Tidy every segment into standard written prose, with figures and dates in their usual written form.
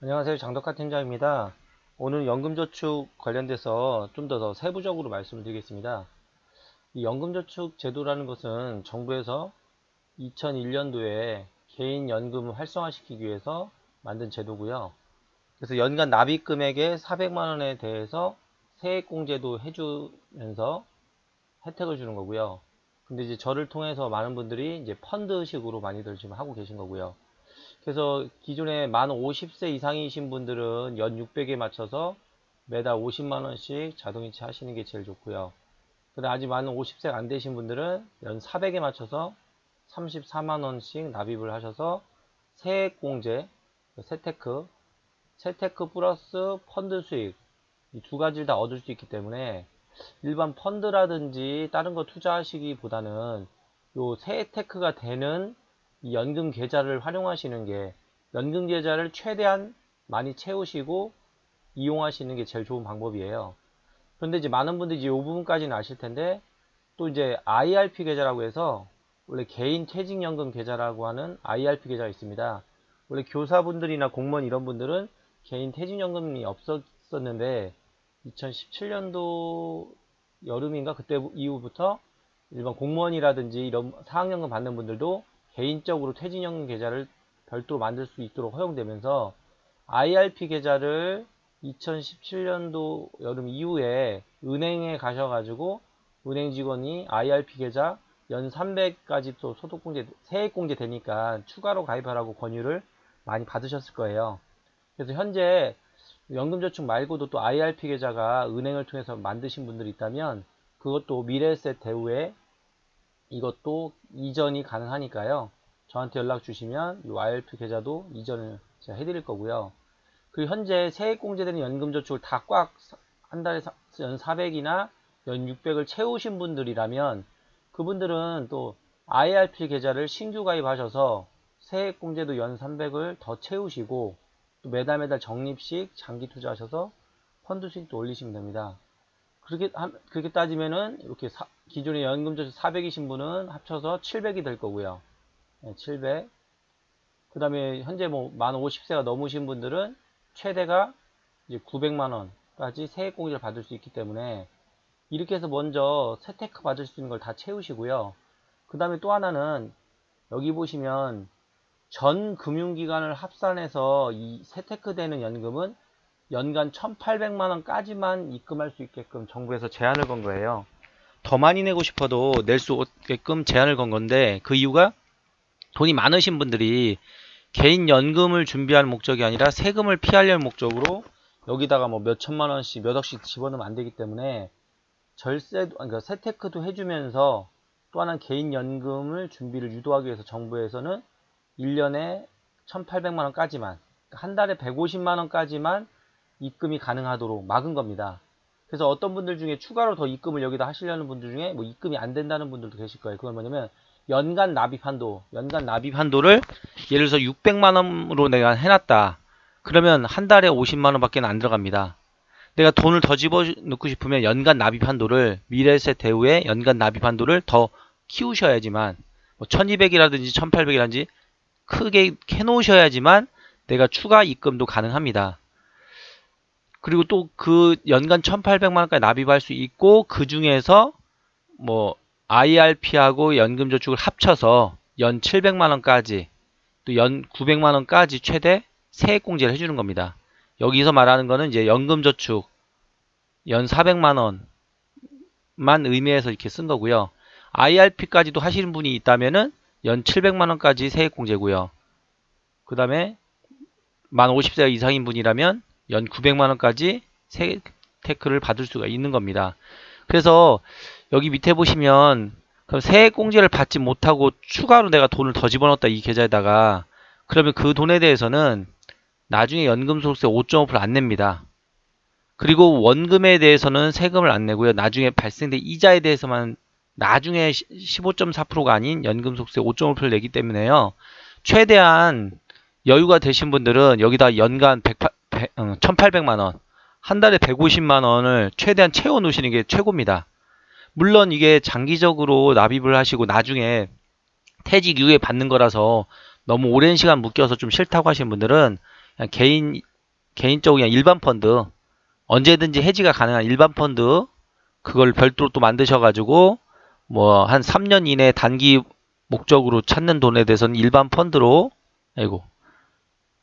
안녕하세요. 장덕화 팀장입니다. 오늘 연금저축 관련돼서 좀 더 세부적으로 말씀을 드리겠습니다. 이 연금저축 제도라는 것은 정부에서 2001년도에 개인연금을 활성화시키기 위해서 만든 제도고요. 그래서 연간 납입 금액의 400만 원에 대해서 세액공제도 해주면서 혜택을 주는 거고요. 근데 이제 저를 통해서 많은 분들이 이제 펀드식으로 많이들 지금 하고 계신 거고요. 그래서 기존에 만 50세 이상이신 분들은 연 600에 맞춰서 매달 50만원씩 자동이체 하시는 게 제일 좋고요. 근데 아직 만 50세가 안 되신 분들은 연 400에 맞춰서 34만원씩 납입을 하셔서 세액공제, 세테크 플러스 펀드 수익 이 두 가지를 다 얻을 수 있기 때문에 일반 펀드라든지 다른 거 투자하시기보다는 요 세테크가 되는 이 연금 계좌를 활용하시는 게 연금 계좌를 최대한 많이 채우시고 이용하시는 게 제일 좋은 방법이에요. 그런데 이제 많은 분들이 이제 이 부분까지는 아실 텐데 또 이제 IRP 계좌라고 해서 원래 개인 퇴직연금 계좌라고 하는 IRP 계좌가 있습니다. 원래 교사분들이나 공무원 이런 분들은 개인 퇴직연금이 없었는데 2017년도 여름인가 그때 이후부터 일반 공무원이라든지 이런 사학연금 받는 분들도 개인적으로 퇴직연금 계좌를 별도로 만들 수 있도록 허용되면서 IRP 계좌를 2017년도 여름 이후에 은행에 가셔가지고 은행 직원이 IRP 계좌 연 300까지 또 소득공제, 세액공제 되니까 추가로 가입하라고 권유를 많이 받으셨을 거예요. 그래서 현재 연금저축 말고도 또 IRP 계좌가 은행을 통해서 만드신 분들이 있다면 그것도 미래에셋 대우에 이것도 이전이 가능하니까요. 저한테 연락 주시면 이 IRP 계좌도 이전을 제가 해드릴 거고요. 그리고 현재 세액공제되는 연금저축을 다 꽉 한 달에 연 400이나 연 600을 채우신 분들이라면 그분들은 또 IRP 계좌를 신규 가입하셔서 세액공제도 연 300을 더 채우시고 또 매달 적립식 장기 투자하셔서 펀드 수익도 올리시면 됩니다. 그렇게 따지면은 이렇게 기존의 연금저축 400이신 분은 합쳐서 700이 될 거고요. 네, 700. 그 다음에 현재 뭐 만 50세가 넘으신 분들은 최대가 이제 900만 원까지 세액공제를 받을 수 있기 때문에 이렇게 해서 먼저 세테크 받을 수 있는 걸 다 채우시고요. 그 다음에 또 하나는 여기 보시면 전 금융기관을 합산해서 이 세테크 되는 연금은 연간 1,800만 원까지만 입금할 수 있게끔 정부에서 제한을 건 거예요. 더 많이 내고 싶어도 낼 수 있게끔 제한을 건 건데 그 이유가 돈이 많으신 분들이 개인 연금을 준비하는 목적이 아니라 세금을 피하려는 목적으로 여기다가 뭐 몇 천만 원씩 몇 억씩 집어넣으면 안 되기 때문에 그러니까 세테크도 해주면서 또 하나 개인 연금을 준비를 유도하기 위해서 정부에서는 1년에 1,800만 원까지만 한 달에 150만 원까지만 입금이 가능하도록 막은 겁니다. 그래서 어떤 분들 중에 추가로 더 입금을 여기다 하시려는 분들 중에 뭐 입금이 안 된다는 분들도 계실 거예요. 그건 뭐냐면 연간 납입 한도를 예를 들어서 600만 원으로 내가 해놨다. 그러면 한 달에 50만 원밖에 안 들어갑니다. 내가 돈을 더 집어넣고 싶으면 연간 납입 한도를 미래에셋 대우의 연간 납입 한도를 더 키우셔야지만 뭐 1200이라든지 1800이라든지 크게 해놓으셔야지만 내가 추가 입금도 가능합니다. 그리고 또 그 연간 1800만 원까지 납입할 수 있고 그 중에서 뭐 IRP하고 연금저축을 합쳐서 연 700만 원까지 또 연 900만 원까지 최대 세액공제를 해주는 겁니다. 여기서 말하는 거는 이제 연금저축 연 400만 원만 의미해서 이렇게 쓴 거고요. IRP까지도 하시는 분이 있다면은 연 700만 원까지 세액공제고요. 그 다음에 만 50세 이상인 분이라면 연 900만 원까지 세테크를 받을 수가 있는 겁니다. 그래서 여기 밑에 보시면 그럼 세액공제를 받지 못하고 추가로 내가 돈을 더 집어넣었다 이 계좌에다가 그러면 그 돈에 대해서는 나중에 연금소득세 5.5% 안 냅니다. 그리고 원금에 대해서는 세금을 안 내고요. 나중에 발생된 이자에 대해서만 나중에 15.4%가 아닌 연금소득세 5.5%를 내기 때문에요. 최대한 여유가 되신 분들은 여기다 연간 1,800만 원, 한 달에 150만 원을 최대한 채워 놓으시는 게 최고입니다. 물론 이게 장기적으로 납입을 하시고 나중에 퇴직 이후에 받는 거라서 너무 오랜 시간 묶여서 좀 싫다고 하시는 분들은 그냥 개인 개인적으로 그냥 일반 펀드, 언제든지 해지가 가능한 일반 펀드, 그걸 별도로 또 만드셔가지고 뭐 한 3년 이내 단기 목적으로 찾는 돈에 대해서는 일반 펀드로 아이고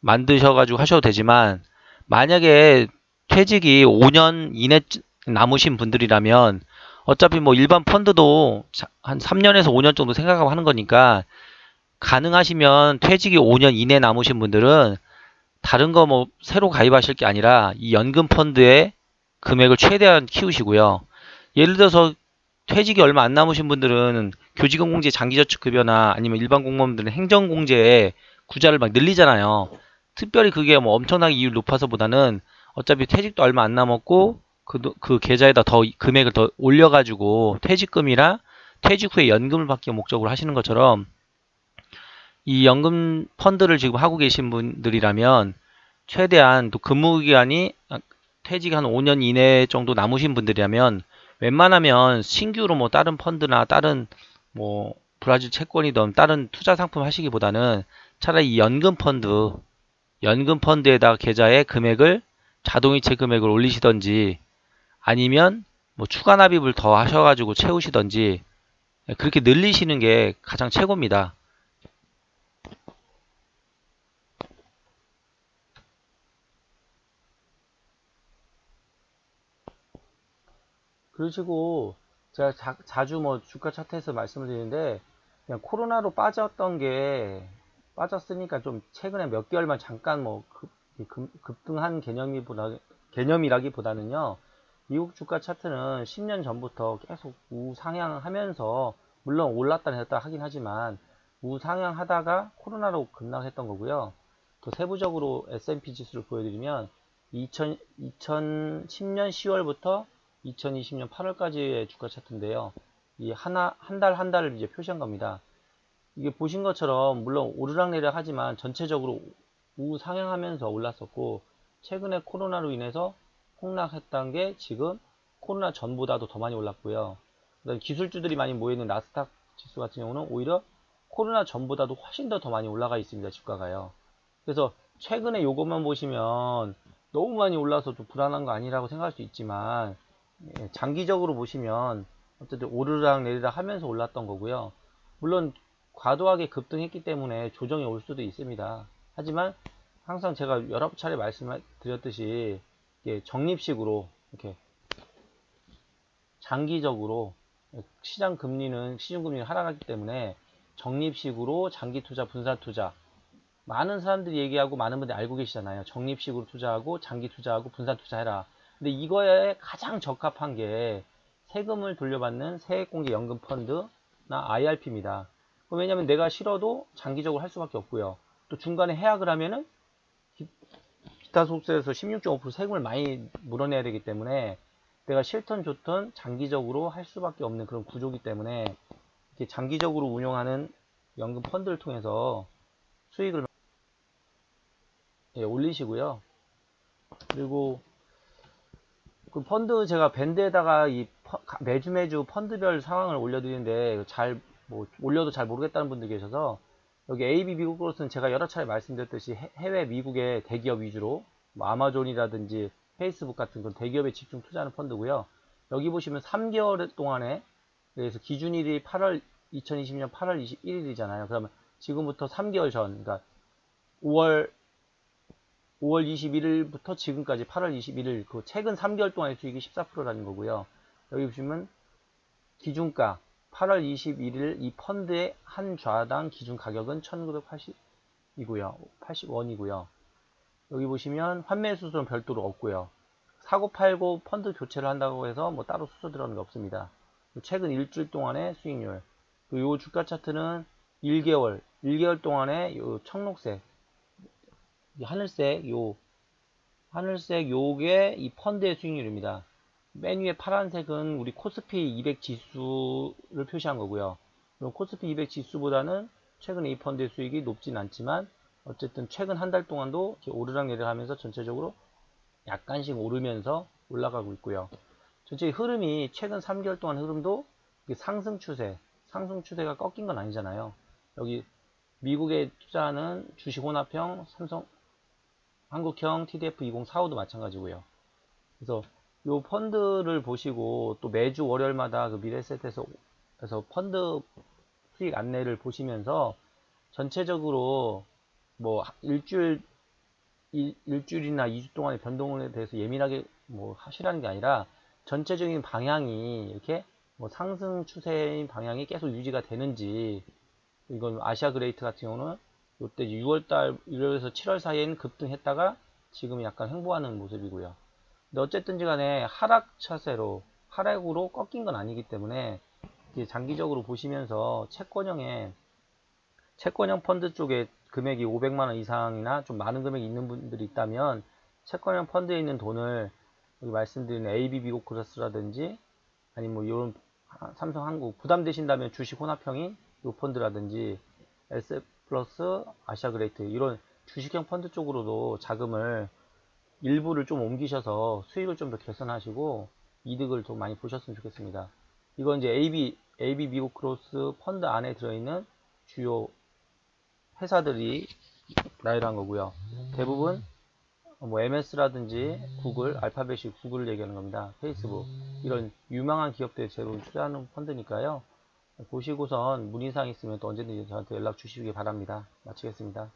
만드셔가지고 하셔도 되지만, 만약에 퇴직이 5년 이내 남으신 분들이라면 어차피 뭐 일반 펀드도 한 3년에서 5년 정도 생각하고 하는 거니까, 가능하시면 퇴직이 5년 이내 남으신 분들은 다른 거 뭐 새로 가입하실 게 아니라 이 연금 펀드에 금액을 최대한 키우시고요. 예를 들어서 퇴직이 얼마 안 남으신 분들은 교직원공제 장기저축급여나 아니면 일반 공무원들은 행정공제에 구자를 막 늘리잖아요. 특별히 그게 뭐 엄청나게 이율 높아서보다는 어차피 퇴직도 얼마 안 남았고 그 계좌에다 더 금액을 더 올려가지고 퇴직금이랑 퇴직 후에 연금을 받기 목적으로 하시는 것처럼, 이 연금 펀드를 지금 하고 계신 분들이라면 최대한 또 근무기간이 퇴직 한 5년 이내 정도 남으신 분들이라면 웬만하면 신규로 뭐 다른 펀드나 다른 뭐 브라질 채권이든 다른 투자 상품 하시기보다는 차라리 이 연금 펀드에다가 계좌에 금액을 자동이체 금액을 올리시던지, 아니면 뭐 추가 납입을 더 하셔가지고 채우시던지, 그렇게 늘리시는 게 가장 최고입니다. 그러시고 제가 자주 뭐 주가 차트에서 말씀을 드리는데, 그냥 코로나로 빠졌으니까 좀 최근에 몇 개월만 잠깐 뭐 급등한 개념이라기보다는요, 미국 주가 차트는 10년 전부터 계속 우상향하면서, 물론 올랐다 내렸다 하긴 하지만 우상향하다가 코로나로 급락했던 거고요. 더 세부적으로 S&P 지수를 보여드리면 2010년 10월부터 2020년 8월까지의 주가 차트인데요. 이 한 달 한 달을 이제 표시한 겁니다. 이게 보신 것처럼 물론 오르락내리락 하지만 전체적으로 우상향하면서 올랐었고, 최근에 코로나로 인해서 폭락했던 게 지금 코로나 전보다도 더 많이 올랐고요. 그다음에 기술주들이 많이 모여있는 나스닥 지수 같은 경우는 오히려 코로나 전보다도 훨씬 더 많이 올라가 있습니다. 주가가요. 그래서 최근에 요것만 보시면 너무 많이 올라서 좀 불안한 거 아니라고 생각할 수 있지만, 장기적으로 보시면 어쨌든 오르락 내리락 하면서 올랐던 거고요. 물론 과도하게 급등했기 때문에 조정이 올 수도 있습니다. 하지만 항상 제가 여러 차례 말씀드렸듯이 적립식으로 이렇게 장기적으로, 시중금리는 하락하기 때문에 적립식으로 장기 투자, 분산 투자, 많은 사람들이 얘기하고 많은 분들이 알고 계시잖아요. 적립식으로 투자하고 장기 투자하고 분산 투자해라. 근데 이거에 가장 적합한 게 세금을 돌려받는 세액공제 연금 펀드나 IRP입니다. 왜냐면 내가 싫어도 장기적으로 할 수밖에 없고요. 또 중간에 해약을 하면은 기타 소득세에서 16.5% 세금을 많이 물어내야 되기 때문에 내가 싫든 좋든 장기적으로 할 수밖에 없는 그런 구조이기 때문에, 이렇게 장기적으로 운용하는 연금 펀드를 통해서 수익을 올리시고요. 그리고 그 펀드 제가 밴드에다가 매주 펀드별 상황을 올려드리는데 잘 뭐 올려도 잘 모르겠다는 분들 계셔서, 여기 AB 미국 그로스는 제가 여러 차례 말씀드렸듯이 해외 미국의 대기업 위주로 뭐 아마존이라든지 페이스북 같은 그런 대기업에 집중 투자하는 펀드고요. 여기 보시면 3개월 동안에, 그래서 기준일이 2020년 8월 21일이잖아요. 그러면 지금부터 3개월 전, 그러니까 5월 21일부터 지금까지 8월 21일, 그 최근 3개월 동안의 수익이 14%라는 거고요. 여기 보시면 기준가 8월 21일 이 펀드의 한 좌당 기준 가격은 1980이고요. 80원이고요. 여기 보시면 환매 수수는 별도로 없고요. 사고 팔고 펀드 교체를 한다고 해서 뭐 따로 수수 들어가는 게 없습니다. 최근 일주일 동안의 수익률. 그리고 이 주가 차트는 1개월 동안의 요 청록색, 하늘색 요게 이 펀드의 수익률입니다. 맨 위에 파란색은 우리 코스피 200 지수를 표시한 거고요. 코스피 200 지수보다는 최근에 이 펀드의 수익이 높진 않지만, 어쨌든 최근 한 달 동안도 이렇게 오르락내리락 하면서 전체적으로 약간씩 오르면서 올라가고 있고요. 전체 흐름이 최근 3개월 동안 흐름도 상승 추세가 꺾인 건 아니잖아요. 여기 미국에 투자하는 주식 혼합형 한국형 TDF-2045도 마찬가지고요. 그래서 요 펀드를 보시고 또 매주 월요일마다 그 미래에셋에서 펀드 수익 안내를 보시면서 전체적으로 뭐 일주일이나 2주 동안의 변동에 대해서 예민하게 뭐 하시라는 게 아니라 전체적인 방향이 이렇게 뭐 상승 추세인 방향이 계속 유지가 되는지, 이건 아시아 그레이트 같은 경우는 이때 6월달 1월에서 7월 사이에는 급등했다가 지금 약간 횡보하는 모습이고요. 근데 어쨌든지 간에 하락 차세로 하락으로 꺾인 건 아니기 때문에 장기적으로 보시면서 채권형 펀드 쪽에 금액이 500만원 이상이나 좀 많은 금액이 있는 분들이 있다면 채권형 펀드에 있는 돈을 여기 말씀드린 AB 미국 크로스라든지 아니면 뭐 이런 삼성한국 부담되신다면 주식 혼합형인 요 펀드라든지 SF 플러스 아시아 그레이트 이런 주식형 펀드 쪽으로도 자금을 일부를 좀 옮기셔서 수익을 좀 더 개선하시고 이득을 더 많이 보셨으면 좋겠습니다. 이건 이제 AB 미국 크로스 펀드 안에 들어있는 주요 회사들이 나열한 거고요. 대부분 뭐 MS라든지 구글, 알파벳이 구글을 얘기하는 겁니다. 페이스북 이런 유망한 기업들에 대부분 투자하는 펀드니까요. 보시고선 문의사항 있으면 또 언제든지 저한테 연락 주시기 바랍니다. 마치겠습니다.